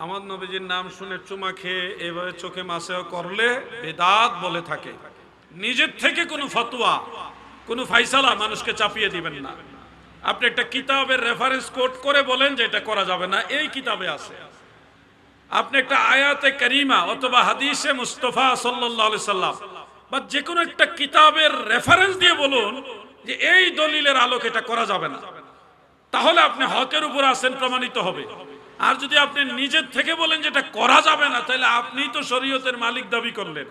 আমার নবীজির নাম শুনে চুমা খেয়ে এইভাবে চোখে মাসেও করলে বেদাত বলে থাকে। নিজের থেকে কোনো ফতোয়া, কোনো ফাইসালা মানুষকে চাপিয়ে দিবেন না। আপনি একটা কিতাবের রেফারেন্স কোট করে বলেন যে এটা করা যাবে না, এই কিতাবে আছে। আপনি একটা আয়াতে কারিমা অথবা হাদিসে মুস্তাফা সাল্লাল্লাহু আলাইহি সাল্লাম বা যে কোনো একটা কিতাবের রেফারেন্স দিয়ে বলুন যে এই দলিলের আলোকে এটা করা যাবে না, তাহলে আপনি হকের উপর আছেন, প্রমাণিত হবে। আর যদি আপনি নিজের থেকে বলেন যে এটা করা যাবে না, তাহলে আপনিই তো শরীয়তের মালিক দাবি করলেন।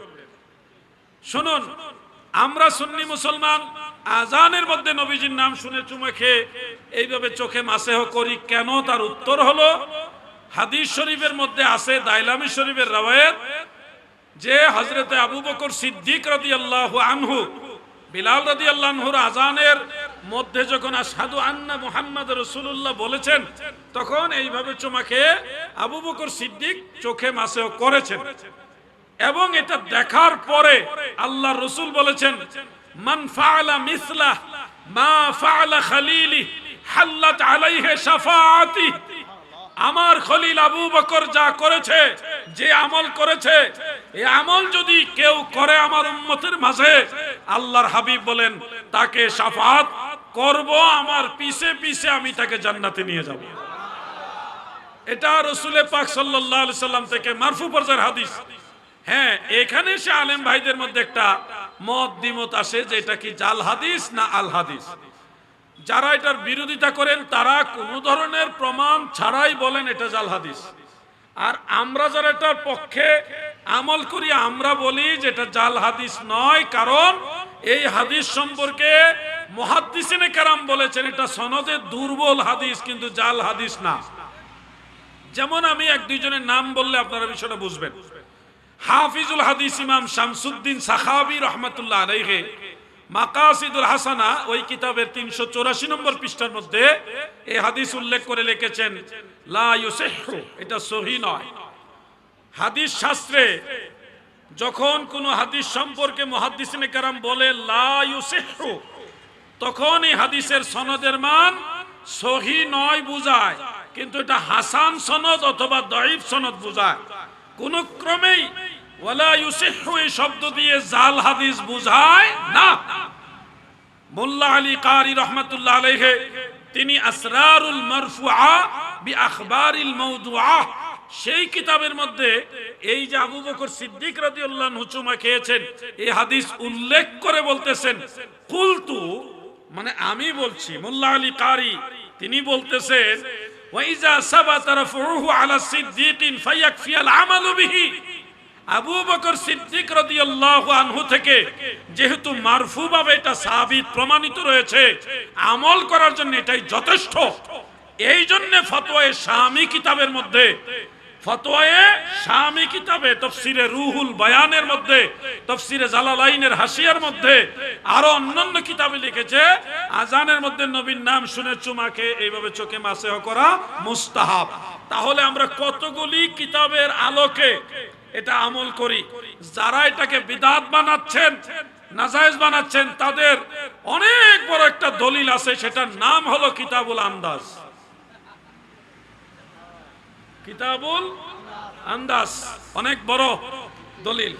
শুনুন, আমরা সুন্নি মুসলমান আজানের মধ্যে নবীজির নাম শুনে চুমা খেয়ে এইভাবে চোখে মাসেহ করি কেন? তার উত্তর হলো হাদিস শরীফের মধ্যে আছে, দাইলামি শরীফের রওয়ায়াত, যে হযরতে আবু বকর সিদ্দিক রাদিয়াল্লাহু আনহু বিলাল রাদিয়াল্লাহু আনহুর আজানের মধ্যে যখন আশহাদু আন্না মুহাম্মাদুর রাসূলুল্লাহ বলেছেন, তখন এইভাবে চুমা খেয়ে আবু বকর সিদ্দিক চোখে মাসেহ করেছেন। এবং এটা দেখার পরে আল্লাহর রাসূল বলেছেন, মান ফাআলা মিসলা মা ফাআলা খলিলি হাল্লাত আলাইহি শাফাআতি। আমার খলিল আবু বকর যা করেছে, যে আমল করেছে, এই আমল যদি কেউ করে আমার উম্মতের মাঝে, আল্লাহর হাবিব বলেন তাকে শাফাআত করব, আমার পিছে পিছে আমি তাকে জান্নাতে নিয়ে যাব। এটা রাসূল পাক সাল্লাল্লাহু আলাইহি সাল্লাম থেকে মারফু পর্যায়ের হাদিস। হ্যাঁ, এখানে সে আলেম ভাইদের মধ্যে একটা মত দ্বিমত আসে যে এটা কি জাল হাদিস না আল হাদিস। যারা এটার বিরোধিতা করেন তারা কোনো ধরনের প্রমাণ ছাড়াই বলেন এটা জাল হাদিস। আর আমরা যারা এটার পক্ষে আমল করি, আমরা বলি যে এটা জাল হাদিস নয়, কারণ এই হাদিস সম্পর্কে মুহাদ্দিসিনে কেরাম বলেছেন এটা সনদে দুর্বল হাদিস, কিন্তু জাল হাদিস না। যেমন আমি এক দুইজনের নাম বললে আপনারা বিষয়টা বুঝবেন। হাফিজুল হাদিস ইমাম শামসুদ্দিন সাখাবী রাহমাতুল্লাহ আলাইহি মাকাসিদুল হাসানা ওই কিতাবের 384 নম্বর পৃষ্ঠার মধ্যে এই হাদিস উল্লেখ করে লিখেছেন, লা ইউসিহু, এটা সহিহ নয়। হাদিস শাস্ত্রে যখন কোন হাদিস সম্পর্কে মুহাদ্দিসিনে কেরাম বলে লা ইউসিহু, তখন এই হাদিসের সনদের মান সহিহ নয় বুঝায়, কিন্তু এটা হাসান সনদ অথবা দাঈফ সনদ বুঝায়। কোন ক্রমেই ওয়ালা ইউসিহু এই শব্দ দিয়ে জাল হাদিস বুঝায় না। মোল্লা আলী কারি রাহমাতুল্লাহ আলাইহি তিনি আসরারুল মারফুআ বিআখবারিল মাওদুআ সেই কিতাবের মধ্যে এই যে আবু বকর সিদ্দিক রাদিয়াল্লাহু আনহু চুমা খেয়েছেন এই হাদিস উল্লেখ করে বলতেছেন, কুলতু, মানে আমি বলছি। মোল্লা আলী কারি তিনি বলতেছেন, ওয়া ইজা সাবাতা রাফউহু আলা সিদ্দিকিন ফায়াকফি আল আমালু বিহি। আবু বকর সিদ্দিক রাদিয়াল্লাহু আনহু থেকে যেহেতু মারফু ভাবে এটা সাবিত প্রমাণিত রয়েছে, আমল করার জন্য এটাই যথেষ্ট। এই জন্য ফতোয়ায়ে শামী কিতাবের মধ্যে, ফতোয়ায়ে শামী কিতাবে তাফসীরে রুহুল বায়ানের মধ্যে, তাফসীরে জালালাইনের হাসিয়ার মধ্যে, আরো অন্যান্য কিতাবে লিখেছে আজানের মধ্যে নবীর নাম শুনে চুমাকে এইভাবে চোখে মাসেহ করা মুস্তাহাব। তাহলে আমরা কতগুলি কিতাবের আলোকে এটা আমল করি। যারা এটাকে বিদআত বানাচ্ছেন, নাজায়েজ বানাচ্ছেন, তাদের অনেক বড় একটা দলিল আছে, সেটার নাম হলো কিতাবুল আন্দাজ। কিতাবুল আন্দাজ অনেক বড় দলিল।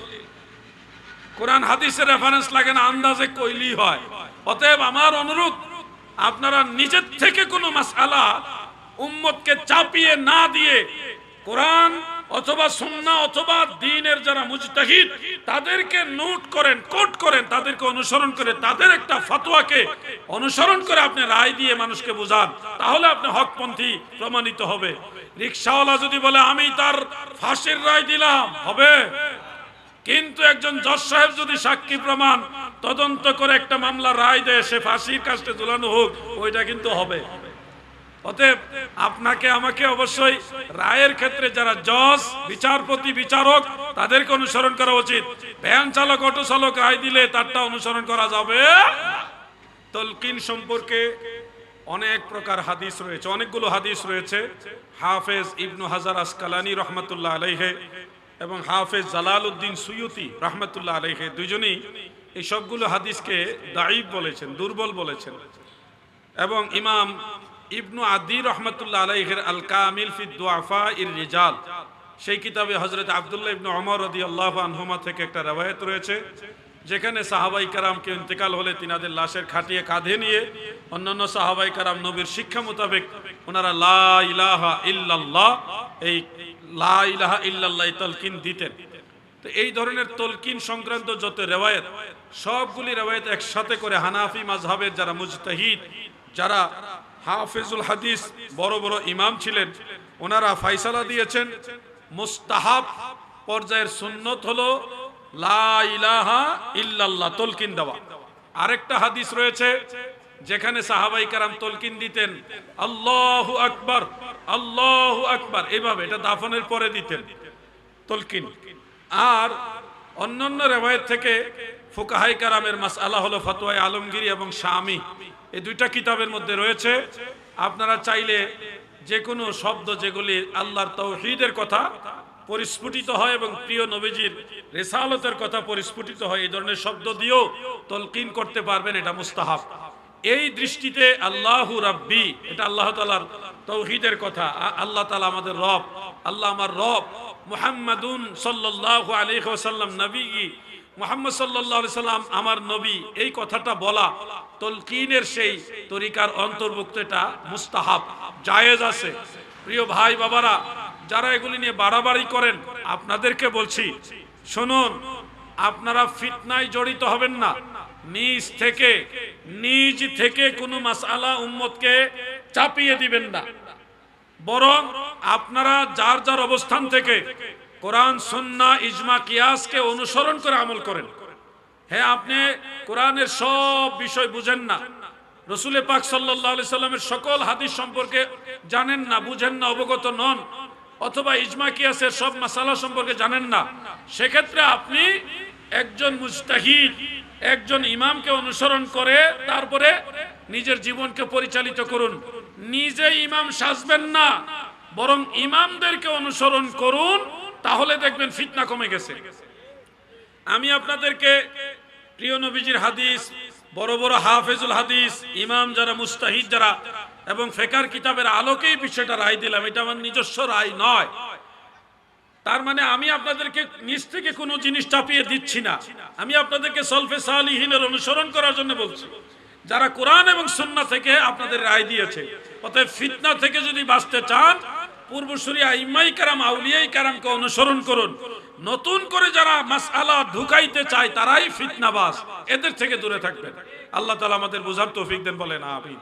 কোরআন হাদিসের রেফারেন্স লাগে না, আন্দাজে কইলি হয়। অতএব আমার অনুরোধ, আপনারা নিজের থেকে কোনো মাসআলা উম্মতকে চাপিয়ে না দিয়ে কোরআন অথবা সুন্নাহ অথবা দ্বীনের যারা মুজতাহিদ তাদেরকে নোট করেন, কোট করেন, তাদেরকে অনুসরণ করে তাদের একটা ফতোয়াকে অনুসরণ করে আপনি রায় দিয়ে মানুষকে বুঝান, তাহলে আপনি হকপন্থী প্রমাণিত হবে। রিকশাওয়ালা যদি বলে আমি তার ফাঁসির রায় দিলাম, হবে। কিন্তু একজন জজ সাহেব যদি সাক্ষী প্রমাণ তদন্ত করে একটা মামলা রায় দেয়, সে ফাঁসির কাস্টে ঝুলানো হোক, ওইটা কিন্তু হবে। অতএব আপনাকে আমাকে অবশ্যই রায়ের ক্ষেত্রে যারা জজ, বিচারপতি, বিচারক, তাদেরকে অনুসরণ করা উচিত। ভ্যান চালক, অটো চালক রায় দিলে তারটা অনুসরণ করা যাবে। তলকিন সম্পর্কে অনেক প্রকার হাদিস রয়েছে, অনেকগুলো হাদিস রয়েছে। হাফেজ ইবনু হাজার আসকালানি রহমাতুল্লাহ আলাইহি এবং হাফেজ জালালউদ্দিন সুয়ুতি রহমাতুল্লাহ আলাইহি দুইজনই এই সবগুলো হাদিসকে দাঈফ বলেছেন, দুর্বল বলেছেন। এবং ইমাম ইবনু আদি রহমাতুল্লাহ আলাইহির আল কামিল ফি দুআফা ইর রিজাল সেই কিতাবে হযরত আব্দুল্লাহ ইবনে ওমর রাদিয়াল্লাহু আনহুমা থেকে একটা রওয়ায়াত রয়েছে, যেখানে সাহাবাই কারামকে ইন্তেকাল হলে তিনাদের লাশের খাটিয়ে কাঁধে নিয়ে অন্যান্য সাহাবাই কারাম নবীর শিক্ষা মোতাবেক ওনারা লা ইলাহা ইল্লাল্লাহ, এই লা ইলাহা ইল্লাল্লাহ তালকিন দিতেন। তো এই ধরনের তলকিন সংক্রান্ত যত রেওয়ায়েত, সবগুলি রেওয়ায়েত একসাথে করে হানাফি মাযহাবের যারা মুজতাহিদ, যারা হাফেজুল হাদিস বড় বড় ইমাম ছিলেন, ওনারা ফয়সালা দিয়েছেন মুস্তাহাব পর্যায়ের সুন্নত হলো লা ইলাহা ইল্লাল্লাহ তলকিন দেওয়া। আরেকটা হাদিস রয়েছে যেখানে সাহাবাই কারাম তলকিন দিতেন আল্লাহু আকবার, আল্লাহু আকবার, এইভাবে, এটা দাফনের পরে দিতেন তলকিন। আর অন্যান্য রেওয়ায়েত থেকে ফুকাহায়ে কারামের মাসআলা হলো ফতোয়া আলমগীরি এবং শামি, এই দুইটা কিতাবের মধ্যে রয়েছে। আপনারা চাইলে যে কোনো শব্দ যেগুলি আল্লাহর তাওহীদের কথা পরিস্ফুটিত হয় এবং প্রিয় নবীজির রিসালাতের কথা পরিস্ফুটিত হয়, এই ধরনের শব্দ দিয়েও তলকিন করতে পারবেন, এটা মুস্তাহাব। এই দৃষ্টিতে আল্লাহু রাব্বি, এটা আল্লাহ তাআলার তাওহীদের কথা, আল্লাহ তাআলা আমাদের রব, আল্লাহ আমার রব, মুহাম্মাদুন সাল্লাল্লাহু আলাইহি ওয়াসাল্লাম নবী, মুহাম্মদ সাল্লাল্লাহু আলাইহি সাল্লাম আমার নবী, এই কথাটা বলা তলকিনের সেই তরিকার অন্তর্ভুক্ত, এটা মুস্তাহাব, জায়েজ আছে। প্রিয় ভাই বাবারা, যারা এগুলি নিয়ে বাড়াবাড়ি করেন, আপনাদেরকে বলছি শুনুন, আপনারা ফিতনায় জড়িত হবেন না। নিজ থেকে কোনো মাসআলা উম্মতকে চাপিয়ে দিবেন না, বরং আপনারা যার যার অবস্থান থেকে কোরআন সুন্নাহ ইজমা কিয়াসকে অনুসরণ করে আমল করেন। হ্যাঁ, আপনি কোরআনের সব বিষয় বুঝেন না, রাসূল পাক সাল্লাল্লাহু আলাইহি সাল্লামের সকল হাদিস সম্পর্কে জানেন না, বুঝেন না, অবগত নন, অথবা ইজমা কিয়াসের সব মাসালা সম্পর্কে জানেন না, সেক্ষেত্রে আপনি একজন মুজতাহিদ, একজন ইমামকে অনুসরণ করে তারপরে নিজের জীবনকে পরিচালিত করুন। নিজে ইমাম সাজবেন না, বরং ইমামদেরকে অনুসরণ করুন, তাহলে দেখবেন ফিতনা কমে গেছে। আমি আপনাদেরকে প্রিয় নবীজির হাদিস, বড় বড় হাফেজুল হাদিস ইমাম যারা, মুস্তাহিদ যারা, এবং ফিকহের কিতাবের আলোকেই বিষয়টা রায় দিলাম, এটা আমার নিজস্ব রায় নয়। তার মানে আমি আপনাদেরকে নিজ থেকে কোনো জিনিস চাপিয়ে দিচ্ছি না, আমি আপনাদেরকে সলফে সালিহিনের অনুসরণ করার জন্য বলছি, যারা কোরআন এবং সুন্নাহ থেকে আপনাদের রায় দিয়েছে। অতএব ফিতনা থেকে যদি বাঁচতে চান, পূর্বসূরি আইম্মাই কেরাম, আউলিয়াই কেরামকে অনুসরণ করুন। নতুন করে যারা মাসআলা ঢুকাইতে চায় তারাই ফিতনাবাজ, এদের থেকে দূরে থাকবেন। আল্লাহ তাআলা আমাদের বুঝার তৌফিক দেন, বলেন আমিন।